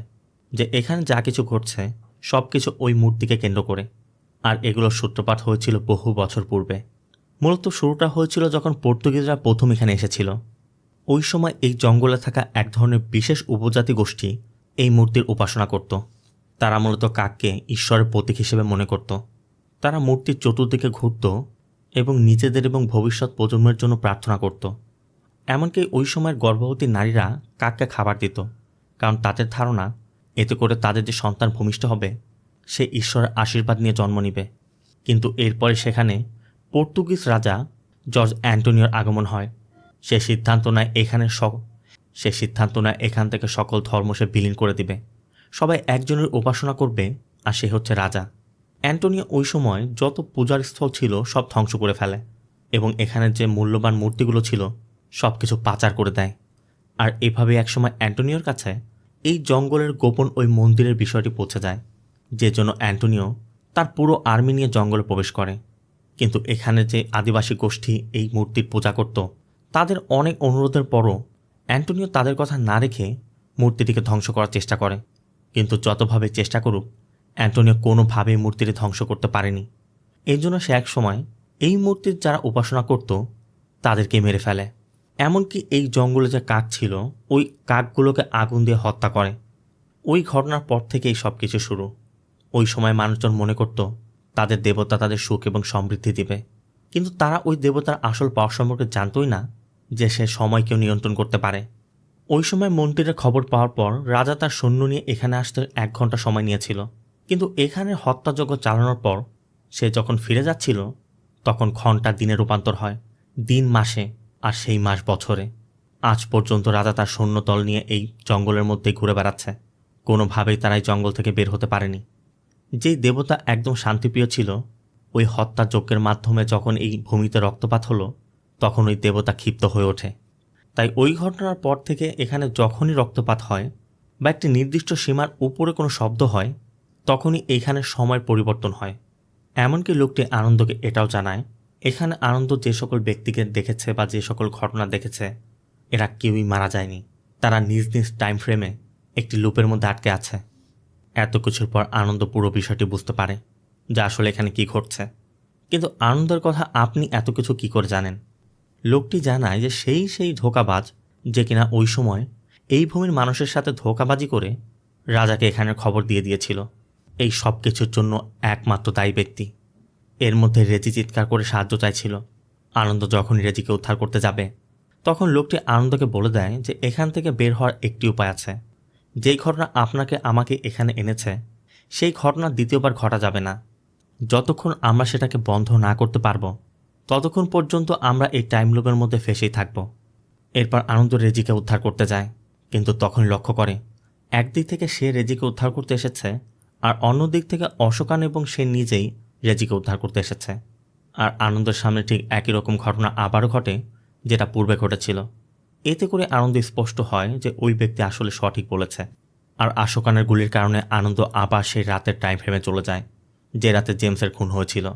যে এখানে যা কিছু ঘটছে সব কিছু ওই মূর্তিকে কেন্দ্র করে, আর এগুলোর সূত্রপাত হয়েছিল বহু বছর পূর্বে। মূলত শুরুটা হয়েছিল যখন পর্তুগিজরা প্রথম এখানে এসেছিল। ওই সময় এই জঙ্গলে থাকা এক ধরনের বিশেষ উপজাতি গোষ্ঠী এই মূর্তির উপাসনা করত। তারা মূলত কাককে ঈশ্বরের প্রতীক হিসেবে মনে করত। তারা মূর্তির চতুর্দিকে ঘুরত এবং নিজেদের এবং ভবিষ্যৎ প্রজন্মের জন্য প্রার্থনা করত। এমনকি ওই সময়ের গর্ভবতী নারীরা কাককে খাবার দিত, কারণ তাদের ধারণা এতে করে তাদের যে সন্তান ভূমিষ্ঠ হবে সে ঈশ্বরের আশীর্বাদ নিয়ে জন্ম নিবে। কিন্তু এরপরে সেখানে পর্তুগিজ রাজা জর্জ অ্যান্টোনিওর আগমন হয়। সে সিদ্ধান্ত নেয় এখান থেকে সকল ধর্ম সে বিলীন করে দিবে। সবাই একজনের উপাসনা করবে, আর সে হচ্ছে রাজা। অ্যান্টোনিও ওই সময় যত পূজার স্থল ছিল সব ধ্বংস করে ফেলে, এবং এখানে যে মূল্যবান মূর্তিগুলো ছিল সব কিছু পাচার করে দেয়। আর এভাবে একসময় অ্যান্টোনিওর কাছে এই জঙ্গলের গোপন ওই মন্দিরের বিষয়টি পৌঁছে যায়, যে জন্য অ্যান্টোনিও তার পুরো আর্মি নিয়ে জঙ্গলে প্রবেশ করে। কিন্তু এখানে যে আদিবাসী গোষ্ঠী এই মূর্তির পূজা করত, তাদের অনেক অনুরোধের পরও অ্যান্টোনিও তাদের কথা না রেখে মূর্তিটিকে ধ্বংস করার চেষ্টা করে। কিন্তু যতভাবে চেষ্টা করুক, অ্যান্টোনিও কোনোভাবেই মূর্তিটি ধ্বংস করতে পারেনি। এই জন্য সে এক সময় এই মূর্তির যারা উপাসনা করত তাদেরকে মেরে ফেলে। এমনকি এই জঙ্গলে যে কাক ছিল ওই কাকগুলোকে আগুন দিয়ে হত্যা করে। ওই ঘটনার পর থেকেই সব কিছু শুরু। ওই সময় মানুষজন মনে করত তাদের দেবতা তাদের সুখ এবং সমৃদ্ধি দিবে, কিন্তু তারা ওই দেবতার আসল পাওয়ার সম্পর্কে জানতই না যে সে সময়কেও নিয়ন্ত্রণ করতে পারে। ওই সময় মন্দিরের খবর পাওয়ার পর রাজা তার সৈন্য নিয়ে এখানে আসতে 1 ঘন্টা সময় নিয়েছিল, কিন্তু এখানে হত্যাযজ্ঞ চালানোর পর সে যখন ফিরে যাচ্ছিল তখন ঘন্টা দিনে রূপান্তর হয়, দিন মাসে, আর সেই মাস বছরে। আজ পর্যন্ত রাজা তার সৈন্যদল নিয়ে এই জঙ্গলের মধ্যেই ঘুরে বেড়াচ্ছে। কোনোভাবেই তারা এই জঙ্গল থেকে বের হতে পারেনি। যেই দেবতা একদম শান্তিপ্রিয় ছিল, ওই হত্যাযজ্ঞের মাধ্যমে যখন এই ভূমিতে রক্তপাত হলো তখন ওই দেবতা ক্ষিপ্ত হয়ে ওঠে। তাই ওই ঘটনার পর থেকে এখানে যখনই রক্তপাত হয় বা একটি নির্দিষ্ট সীমার উপরে কোনো শব্দ হয়, তখনই এইখানে সময়ের পরিবর্তন হয়। এমনকি লোকটি আনন্দকে এটাও জানায় এখানে আনন্দ যে সকল ব্যক্তিকে দেখেছে বা যে সকল ঘটনা দেখেছে, এরা কেউই মারা যায়নি। তারা নিজ নিজ টাইম ফ্রেমে একটি লুপের মধ্যে আটকে আছে। এত কিছুর পর আনন্দ পুরো বিষয়টি বুঝতে পারে যে আসলে এখানে কি ঘটছে। কিন্তু আনন্দের কথা আপনি এত কিছু কি করে জানেন? লোকটি জানায় যে সেই ধোঁকাবাজ যে কিনা ওই সময় এই ভূমির মানুষের সাথে ধোঁকাবাজি করে রাজাকে এখানের খবর দিয়ে দিয়েছিল। এই সব কিছুর জন্য একমাত্র দায়ী ব্যক্তি। এর মধ্যে রেজি চিৎকার করে সাহায্য চাইছিল। আনন্দ যখন রেজিকে উদ্ধার করতে যাবে, তখন লোকটি আনন্দকে বলে দেয় যে এখান থেকে বের হওয়ার একটি উপায় আছে। যেই ঘটনা আপনাকে আমাকে এখানে এনেছে, সেই ঘটনা দ্বিতীয়বার ঘটা যাবে না। যতক্ষণ আমরা সেটাকে বন্ধ না করতে পারবো, ততক্ষণ পর্যন্ত আমরা এই টাইম লুপের মধ্যে ফেসেই থাকব। এরপর আনন্দ রেজিকে উদ্ধার করতে যায়, কিন্তু তখন লক্ষ্য করে একদিক থেকে সে রেজিকে উদ্ধার করতে এসেছে, আর অন্য দিক থেকে অশোকান এবং সে নিজেই রেজিকে উদ্ধার করতে এসেছে। আর আনন্দের সামনে ঠিক একই রকম ঘটনা আবারও ঘটে, যেটা পূর্বে ঘটেছিল। এতে করে আনন্দ স্পষ্ট হয় যে ওই ব্যক্তি আসলে সঠিক বলেছে। আর আশোকানের গুলির কারণে আনন্দ আবার সেই রাতের টাইম ফ্রেমে চলে যায়, যে রাতে জেমসের খুন হয়েছিল।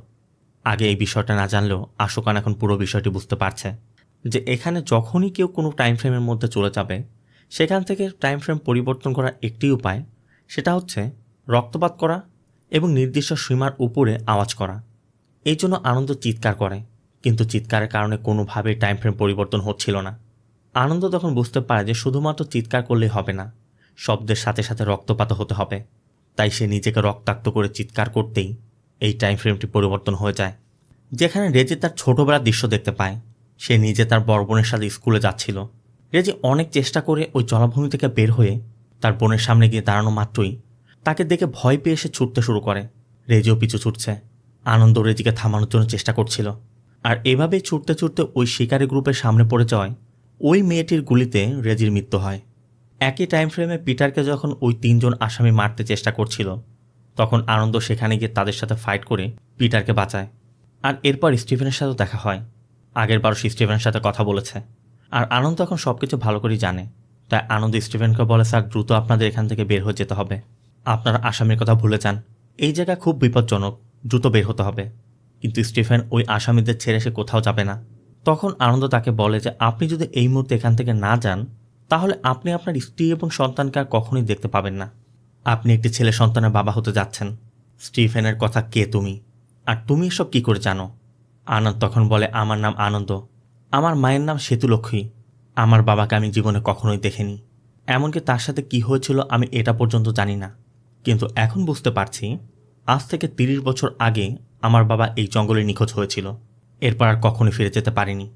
আগে এই বিষয়টা না জানলেও আশোকান এখন পুরো বিষয়টি বুঝতে পারছে যে এখানে যখনই কেউ কোনো টাইম ফ্রেমের মধ্যে চলে যাবে, সেখান থেকে টাইম ফ্রেম পরিবর্তন করার একটি উপায়, সেটা হচ্ছে রক্তপাত করা এবং নির্দিষ্ট সীমার উপরে আওয়াজ করা। এই জন্য আনন্দ চিৎকার করে, কিন্তু চিৎকারের কারণে কোনোভাবেই টাইম ফ্রেম পরিবর্তন হচ্ছিল না। আনন্দ তখন বুঝতে পারে যে শুধুমাত্র চিৎকার করলেই হবে না, শব্দের সাথে সাথে রক্তপাত হতে হবে। তাই সে নিজেকে রক্তাক্ত করে চিৎকার করতেই এই টাইম ফ্রেমটি পরিবর্তন হয়ে যায়। যেখানে রেজি তার ছোটবেলার দৃশ্য দেখতে পায়। সে নিজে তার বড় বোনের সাথে স্কুলে যাচ্ছিল। রেজি অনেক চেষ্টা করে ওই জলাভূমি থেকে বের হয়ে তার বোনের সামনে গিয়ে দাঁড়ানো মাত্রই তাকে দেখে ভয় পেয়ে সে ছুটতে শুরু করে। রেজিও পিছু ছুটছে। আনন্দ রেজিকে থামানোর জন্য চেষ্টা করছিল। আর এভাবেই ছুটতে ছুটতে ওই শিকারী গ্রুপের সামনে পড়ে যাওয়ায় ওই মেয়েটির গুলিতে রেজির মৃত্যু হয়। একই টাইম ফ্রেমে পিটারকে যখন ওই 3 জন আসামি মারতে চেষ্টা করছিল, তখন আনন্দ সেখানে গিয়ে তাদের সাথে ফাইট করে পিটারকে বাঁচায়। আর এরপর স্টিফেনের সাথেও দেখা হয়। আগের বারও সে স্টিফেনের সাথে কথা বলেছে। আর আনন্দ এখন সব কিছু ভালো করেই জানে। তাই আনন্দ স্টিফেনকে বলে, স্যার, দ্রুত আপনাদের এখান থেকে বের হয়ে যেতে হবে। আপনারা আসামির কথা ভুলে যান। এই জায়গা খুব বিপজ্জনক, দ্রুত বের হতে হবে। কিন্তু স্টিফেন ওই আসামিদের ছেড়ে সে কোথাও যাবে না। তখন আনন্দ তাকে বলে যে আপনি যদি এই মুহূর্তে এখান থেকে না যান, তাহলে আপনি আপনার স্ত্রী এবং সন্তানকে আর কখনোই দেখতে পাবেন না। আপনি একটি ছেলে সন্তানের বাবা হতে যাচ্ছেন। স্টিফেনের কথা কে তুমি? আর তুমি এসব কী করে জানো? আনন্দ তখন বলে, আমার নাম আনন্দ। আমার মায়ের নাম সেতুলক্ষ্মী। আমার বাবাকে আমি জীবনে কখনোই দেখিনি। এমনকি তার সাথে কি হয়েছিল আমি এটা পর্যন্ত জানি না। কিন্তু এখন বুঝতে পারছি, আজ থেকে 30 বছর আগে আমার বাবা এই জঙ্গলে নিখোঁজ হয়েছিল। এরপর আর কখনোই ফিরে যেতে পারিনি।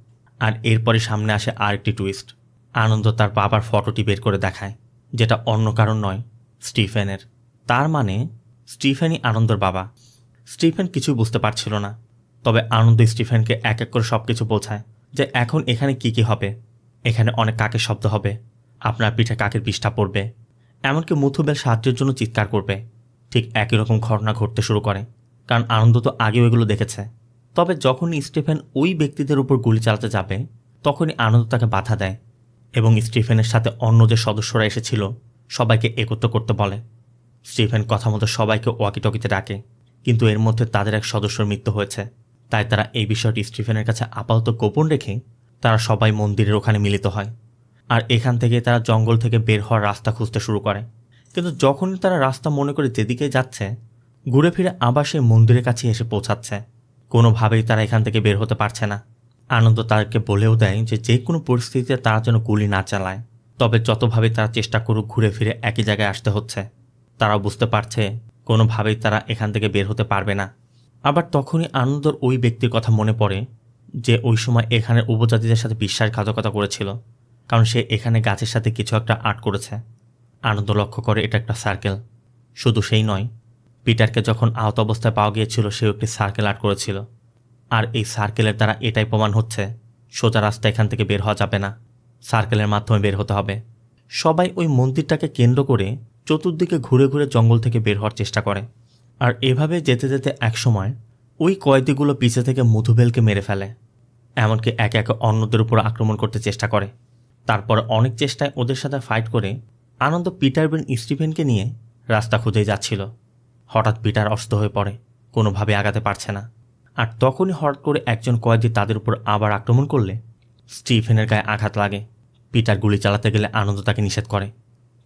আর এরপরে সামনে আসে আরেকটি টুইস্ট। আনন্দ তার বাবার ফটোটি বের করে দেখায়, যেটা অন্য কারণ নয়, স্টিফেনের। তার মানে স্টিফেনই আনন্দর বাবা। স্টিফেন কিছুই বুঝতে পারছিল না। তবে আনন্দ স্টিফেনকে এক এক করে সব কিছু বোঝায় যে এখন এখানে কি কি হবে। এখানে অনেক কাকের শব্দ হবে, আপনার পিঠে কাকের বিষ্ঠা পড়বে, এমনকি মুথুবেল সাহায্যের জন্য চিৎকার করবে। ঠিক একই রকম ঘটনা ঘটতে শুরু করে, কারণ আনন্দ তো আগেও এগুলো দেখেছে। তবে যখনই স্টিফেন ওই ব্যক্তিদের উপর গুলি চালাতে যাবে, তখনই আনন্দ তাকে বাধা দেয় এবং স্টিফেনের সাথে অন্য যে সদস্যরা এসেছিল সবাইকে একত্র করতে বলে। স্টিফেন কথা মতো সবাইকে ওয়াকিটকিতে ডাকে, কিন্তু এর মধ্যে তাদের এক সদস্যর মৃত্যু হয়েছে। তাই তারা এই বিষয়টি স্টিফেনের কাছে আপাতত গোপন রেখে তারা সবাই মন্দিরের ওখানে মিলিত হয়। আর এখান থেকে তারা জঙ্গল থেকে বের হওয়ার রাস্তা খুঁজতে শুরু করে। কিন্তু যখনই তারা রাস্তা মনে করে যেদিকে যাচ্ছে, ঘুরে ফিরে আবার সেই মন্দিরের কাছে এসে পৌঁছাচ্ছে। কোনোভাবেই তারা এখান থেকে বের হতে পারছে না। আনন্দ তাদেরকে বলেও দেয় যে কোনো পরিস্থিতিতে তারা যেন গুলি না চালায়। তবে যতভাবে তারা চেষ্টা করুক, ঘুরে ফিরে একই জায়গায় আসতে হচ্ছে। তারাও বুঝতে পারছে কোনোভাবেই তারা এখান থেকে বের হতে পারবে না। আবার তখনই আনন্দর ওই ব্যক্তির কথা মনে পড়ে যে ওই সময় এখানের উপজাতিদের সাথে বিশ্বাসঘাতকতা করেছিল, কারণ সে এখানে গাছের সাথে কিছু একটা আর্ট করেছে। আনন্দ লক্ষ্য করে এটা একটা সার্কেল। শুধু সেই নয়, পিটারকে যখন আহত অবস্থায় পাওয়া গিয়েছিল সেও একটি সার্কেল আর্ট করেছিল। আর এই সার্কেলের দ্বারা এটাই প্রমাণ হচ্ছে সোজা রাস্তা এখান থেকে বের হওয়া যাবে না, সার্কেলের মাধ্যমে বের হতে হবে। সবাই ওই মন্দিরটাকে কেন্দ্র করে চতুর্দিকে ঘুরে ঘুরে জঙ্গল থেকে বের হওয়ার চেষ্টা করে। আর এভাবে যেতে যেতে একসময় ওই কয়েদিগুলো পিছে থেকে মধুবেলকে মেরে ফেলে, এমনকি একে একে অন্যদের উপর আক্রমণ করতে চেষ্টা করে। তারপর অনেক চেষ্টায় ওদের সাথে ফাইট করে আনন্দ পিটার বিন স্টিফেনকে নিয়ে রাস্তা খুঁজেই যাচ্ছিল। হঠাৎ পিটার অসুস্থ হয়ে পড়ে, কোনোভাবে আগাতে পারছে না। আর তখনই হঠাৎ করে একজন কয়েদি তাদের উপর আবার আক্রমণ করলে স্টিফেনের গায়ে আঘাত লাগে। পিটার গুলি চালাতে গেলে আনন্দ তাকে নিষেধ করে,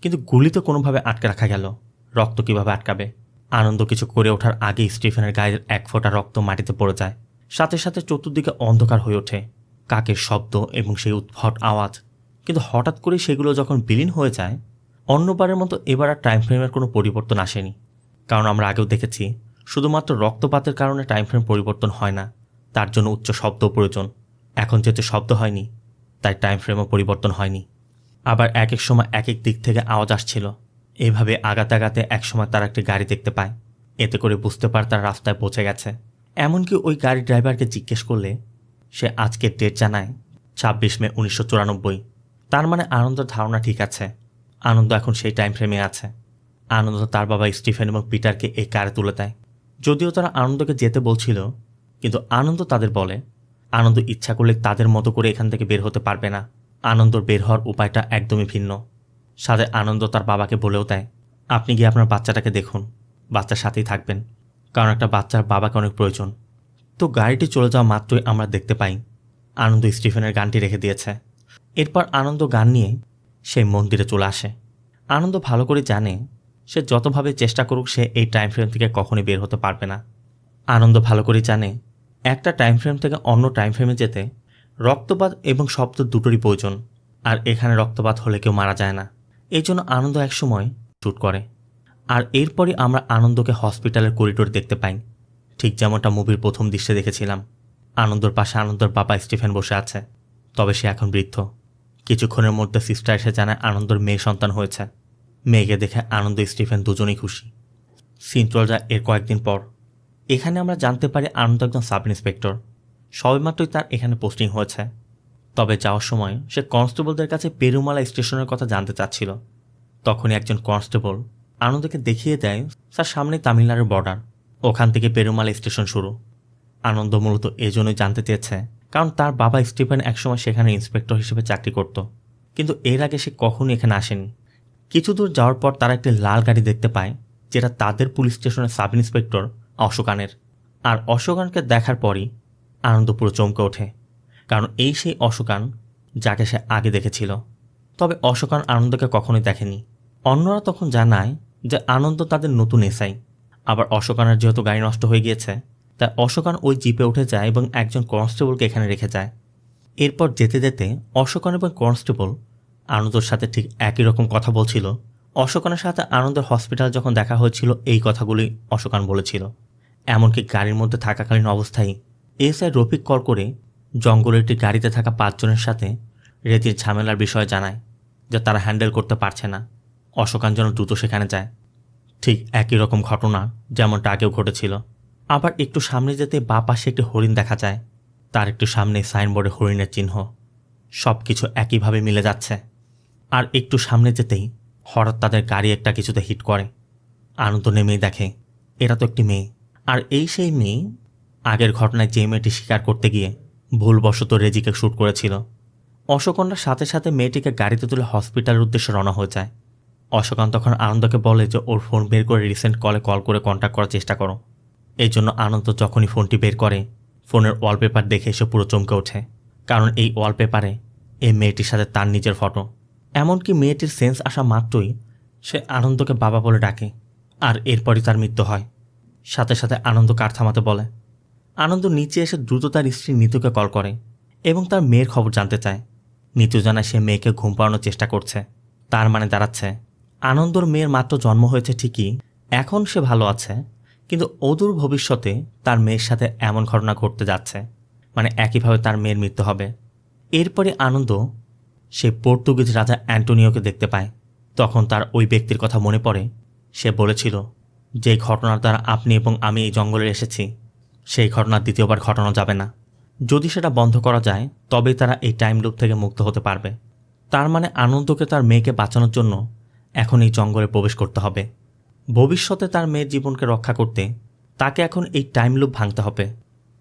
কিন্তু গুলি তো কোনোভাবে আটকে রাখা গেল, রক্ত কিভাবে আটকাবে? আনন্দ কিছু করে ওঠার আগেই স্টিফেনের গায়ের এক ফোঁটা রক্ত মাটিতে পড়ে যায়। সাথে সাথে চতুর্দিকে অন্ধকার হয়ে ওঠে, কাকের শব্দ এবং সেই উদ্ভট আওয়াজ। কিন্তু হঠাৎ করে সেগুলো যখন বিলীন হয়ে যায়, অন্যবারের মতো এবার আর টাইম ফ্রেমের কোনো পরিবর্তন আসেনি। কারণ আমরা আগেও দেখেছি, শুধুমাত্র রক্তপাতের কারণে টাইম ফ্রেম পরিবর্তন হয় না, তার জন্য উচ্চ শব্দ প্রয়োজন। এখন যেহেতু শব্দ হয়নি, তাই টাইম ফ্রেমও পরিবর্তন হয়নি। আবার এক এক সময় এক এক দিক থেকে আওয়াজ আসছিল। এইভাবে আগাতে আগাতে একসময় তারা একটি গাড়ি দেখতে পায়। এতে করে বুঝতে পারে তার রাস্তায় পৌঁছে গেছে। এমনকি ওই গাড়ির ড্রাইভারকে জিজ্ঞেস করলে সে আজকের ডেট জানায় 26 মে 1994। তার মানে আনন্দের ধারণা ঠিক আছে, আনন্দ এখন সেই টাইম ফ্রেমে আছে। আনন্দ তার বাবা স্টিফেন এবং পিটারকে এই কারে তুলে দেয়। যদিও তারা আনন্দকে যেতে বলছিল, কিন্তু আনন্দ তাদের বলে আনন্দ ইচ্ছা করলে তাদের মতো করে এখান থেকে বের হতে পারবে না। আনন্দর বের হওয়ার উপায়টা একদমই ভিন্ন। সাথে আনন্দ তার বাবাকে বলেও দেয়, আপনি গিয়ে আপনার বাচ্চাটাকে দেখুন, বাচ্চার সাথেই থাকবেন, কারণ একটা বাচ্চার বাবাকে অনেক প্রয়োজন। তো গাড়িটি চলে যাওয়া মাত্রই আমরা দেখতে পাই আনন্দ স্টিফেনের গানটি রেখে দিয়েছে। এরপর আনন্দ গান নিয়ে সেই মন্দিরে চলে আসে। আনন্দ ভালো করে জানে সে যতভাবে চেষ্টা করুক সে এই টাইম ফ্রেম থেকে কখনই বের হতে পারবে না। আনন্দ ভালো করে জানে একটা টাইম ফ্রেম থেকে অন্য টাইম ফ্রেমে যেতে রক্তপাত এবং শব্দ দুটোরই প্রয়োজন, আর এখানে রক্তপাত হলে কেউ মারা যায় না। এই জন্য আনন্দ একসময় শ্যুট করে। আর এরপরই আমরা আনন্দকে হসপিটালের করিডোরে দেখতে পাই, ঠিক যেমনটা মুভির প্রথম দৃশ্যে দেখেছিলাম। আনন্দর পাশে আনন্দর বাবা স্টিফেন বসে আছে, তবে সে এখন বৃদ্ধ। কিছুক্ষণের মধ্যে সিস্টার এসে জানায় আনন্দর মেয়ে সন্তান হয়েছে। মেয়েকে দেখে আনন্দ স্টিফেন দুজনেই খুশি। সিন চলে যায় এর কয়েকদিন পর। এখানে আমরা জানতে পারি আনন্দ একজন সাব ইন্সপেক্টর, সবেমাত্রই তার এখানে পোস্টিং হয়েছে। তবে যাওয়ার সময় সে কনস্টেবলদের কাছে পেরুমালা স্টেশনের কথা জানতে চাচ্ছিল। তখনই একজন কনস্টেবল আনন্দকে দেখিয়ে দেয় তার সামনে তামিলনাড়ুর বর্ডার, ওখান থেকে পেরুমালা স্টেশন শুরু। আনন্দ মূলত এজন্যই জানতে চেয়েছে কারণ তার বাবা স্টিফেন একসময় সেখানে ইন্সপেক্টর হিসেবে চাকরি করত, কিন্তু এর আগে সে কখনোই এখানে আসেনি। কিছু দূর যাওয়ার পর তারা একটি লাল গাড়ি দেখতে পায়, যেটা তাদের পুলিশ স্টেশনের সাব ইন্সপেক্টর অশোকানের। আর অশোকানকে দেখার পরই আনন্দ পুরো চমকে ওঠে, কারণ এই সেই অশোকান যাকে সে আগে দেখেছিল। তবে অশোকান আনন্দকে কখনোই দেখেনি। অন্যরা তখন জানায় যে আনন্দ তাদের নতুন এসআই। আবার অশোকানের যেহেতু গাড়ি নষ্ট হয়ে গিয়েছে, তাই অশোকান ওই জিপে উঠে যায় এবং একজন কনস্টেবলকে এখানে রেখে যায়। এরপর যেতে যেতে অশোকান এবং কনস্টেবল আনন্দর সাথে ঠিক একই রকম কথা বলছিল। অশোকানের সাথে আনন্দের হসপিটাল যখন দেখা হয়েছিল এই কথাগুলি অশোকান বলেছিল। এমনকি গাড়ির মধ্যে থাকাকালীন অবস্থায় এসআই রফিক কল করে জঙ্গলের একটি গাড়িতে থাকা 5 জনের সাথে রেতির ঝামেলার বিষয়ে জানায় যে তারা হ্যান্ডেল করতে পারছে না, অশোকান যেন দ্রুত সেখানে যায়। ঠিক একই রকম ঘটনা যেমনটা আগেও ঘটেছিল। আবার একটু সামনে যেতে বাঁ পাশে একটি হরিণ দেখা যায়, তার একটু সামনে সাইনবোর্ডে হরিণের চিহ্ন। সব কিছু একইভাবে মিলে যাচ্ছে। আর একটু সামনে যেতেই হঠাৎ তাদের গাড়ি একটা কিছুতে হিট করে। আনন্দ নেমেই দেখে এরা তো একটি মেয়ে, আর এই সেই মেয়ে আগের ঘটনায় যে মেয়েটি শিকার করতে গিয়ে ভুলবশত রেজিকে শ্যুট করেছিল। অশোকানরা সাথে সাথে মেয়েটিকে গাড়িতে তুলে হসপিটালের উদ্দেশ্যে রওনা হয়ে যায়। অশোকান তখন আনন্দকে বলে যে ওর ফোন বের করে রিসেন্ট কল করে কন্ট্যাক্ট করার চেষ্টা করো। এই জন্য আনন্দ যখনই ফোনটি বের করে ফোনের ওয়ালপেপার দেখে এসে পুরো চমকে ওঠে, কারণ এই ওয়ালপেপারে এই মেয়েটির সাথে তার নিজের ফটো। এমনকি মেয়েটির সেন্স আসা মাত্রই সে আনন্দকে বাবা বলে ডাকে, আর এরপরই তার মৃত্যু হয়। সাথে সাথে আনন্দ কার থামাতে বলে। আনন্দ নিচে এসে দ্রুত তার স্ত্রী নিতুকে কল করে এবং তার মেয়ের খবর জানতে চায়। নিতু জানায় সে মেয়েকে ঘুম পাড়ানোর চেষ্টা করছে। তার মানে দাঁড়াচ্ছে আনন্দর মেয়ের মাত্র জন্ম হয়েছে ঠিকই, এখন সে ভালো আছে, কিন্তু অদূর ভবিষ্যতে তার মেয়ের সাথে এমন ঘটনা ঘটতে যাচ্ছে, মানে একইভাবে তার মেয়ের মৃত্যু হবে। এরপরে আনন্দ সে পর্তুগিজ রাজা অ্যান্টোনিওকে দেখতে পায়। তখন তার ওই ব্যক্তির কথা মনে পড়ে। সে বলেছিল যে ঘটনার দ্বারা আপনি এবং আমি এই জঙ্গলে এসেছি, সেই ঘটনা দ্বিতীয়বার ঘটানো যাবে না। যদি সেটা বন্ধ করা যায় তবেই তারা এই টাইম লুপ থেকে মুক্ত হতে পারবে। তার মানে আনন্দকে তার মেয়েকে বাঁচানোর জন্য এখন এই জঙ্গলে প্রবেশ করতে হবে। ভবিষ্যতে তার মেয়ের জীবনকে রক্ষা করতে তাকে এখন এই টাইম লুপ ভাঙতে হবে।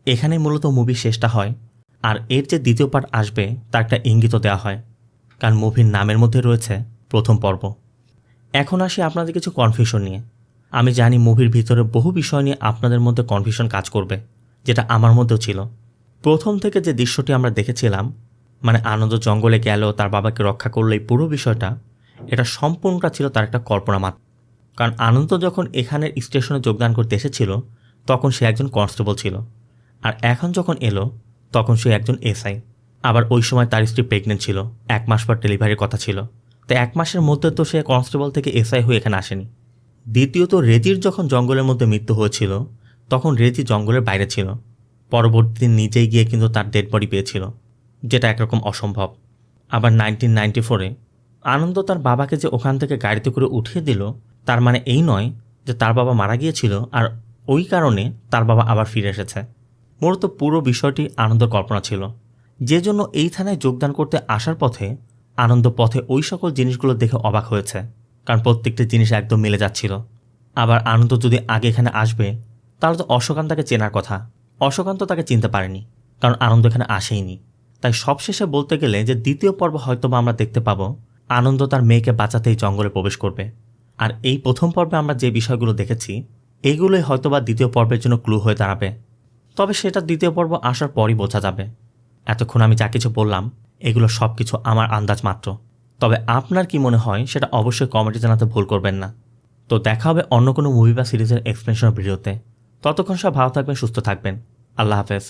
এখানেই মূলত মুভি শেষটা হয়, আর এর যে দ্বিতীয় পার্ট আসবে তার একটা ইঙ্গিতও দেওয়া হয়, কারণ মুভির নামের মধ্যে রয়েছে প্রথম পর্ব। এখন আসি আপনাদের কিছু কনফিউশন নিয়ে। আমি জানি মুভির ভিতরে বহু বিষয় নিয়ে আপনাদের মধ্যে কনফিউশন কাজ করবে, যেটা আমার মধ্যেও ছিল। প্রথম থেকে যে দৃশ্যটি আমরা দেখেছিলাম, মানে আনন্দ জঙ্গলে গেল, তার বাবাকে রক্ষা করলো, এই পুরো বিষয়টা, এটা সম্পূর্ণটা ছিল তার একটা কল্পনা মাত্র। কারণ আনন্দ যখন এখানের স্টেশনে যোগদান করতে এসেছিল তখন সে একজন কনস্টেবল ছিল, আর এখন যখন এলো তখন সে একজন এসআই। আবার ওই সময় তার স্ত্রী প্রেগনেন্ট ছিল, 1 মাস পর ডেলিভারির কথা ছিল। তো 1 মাসের মধ্যে তো সে কনস্টেবল থেকে এসআই হয়ে এখানে আসেনি। দ্বিতীয়ত, রেজির যখন জঙ্গলের মধ্যে মৃত্যু হয়েছিল তখন রেজি জঙ্গলের বাইরে ছিল। পরবর্তী দিন নিজেই গিয়ে কিন্তু তার ডেড বডি পেয়েছিল, যেটা একরকম অসম্ভব। আবার 1994-এ আনন্দ তার বাবাকে যে ওখান থেকে গাড়িতে করে উঠিয়ে দিল, তার মানে এই নয় যে তার বাবা মারা গিয়েছিল আর ওই কারণে তার বাবা আবার ফিরে এসেছে। মূলত পুরো বিষয়টি আনন্দের কল্পনা ছিল, যে জন্য এই থানায় যোগদান করতে আসার পথে আনন্দ পথে ওই সকল জিনিসগুলো দেখে অবাক হয়েছে, কারণ প্রত্যেকটি জিনিস একদম মিলে যাচ্ছিল। আবার আনন্দ যদি আগে এখানে আসবে তাহলে তো অশোকান্ত তাকে চেনার কথা, অশোকান্ত তাকে চিনতে পারেনি, কারণ আনন্দ এখানে আসেইনি। তাই সবশেষে বলতে গেলে যে দ্বিতীয় পর্ব হয়তো আমরা দেখতে পাবো আনন্দ তার মেয়েকে বাঁচাতেই জঙ্গলে প্রবেশ করবে। আর এই প্রথম পর্বে আমরা যে বিষয়গুলো দেখেছি এইগুলোই হয়তোবা দ্বিতীয় পর্বের জন্য ক্লু হয়ে দাঁড়াবে, তবে সেটা দ্বিতীয় পর্ব আসার পরই বোঝা যাবে। এতক্ষণ আমি যা কিছু বললাম এগুলো সব কিছু আমার আন্দাজ মাত্র, তবে আপনার কি মনে হয় সেটা অবশ্যই কমেন্টে জানাতে ভুল করবেন না। তো দেখা হবে অন্য কোনো মুভি বা সিরিজের এক্সপ্লেনেশন ভিডিওতে। ততক্ষণ সব ভালো থাকবেন, সুস্থ থাকবেন। আল্লাহ হাফেজ।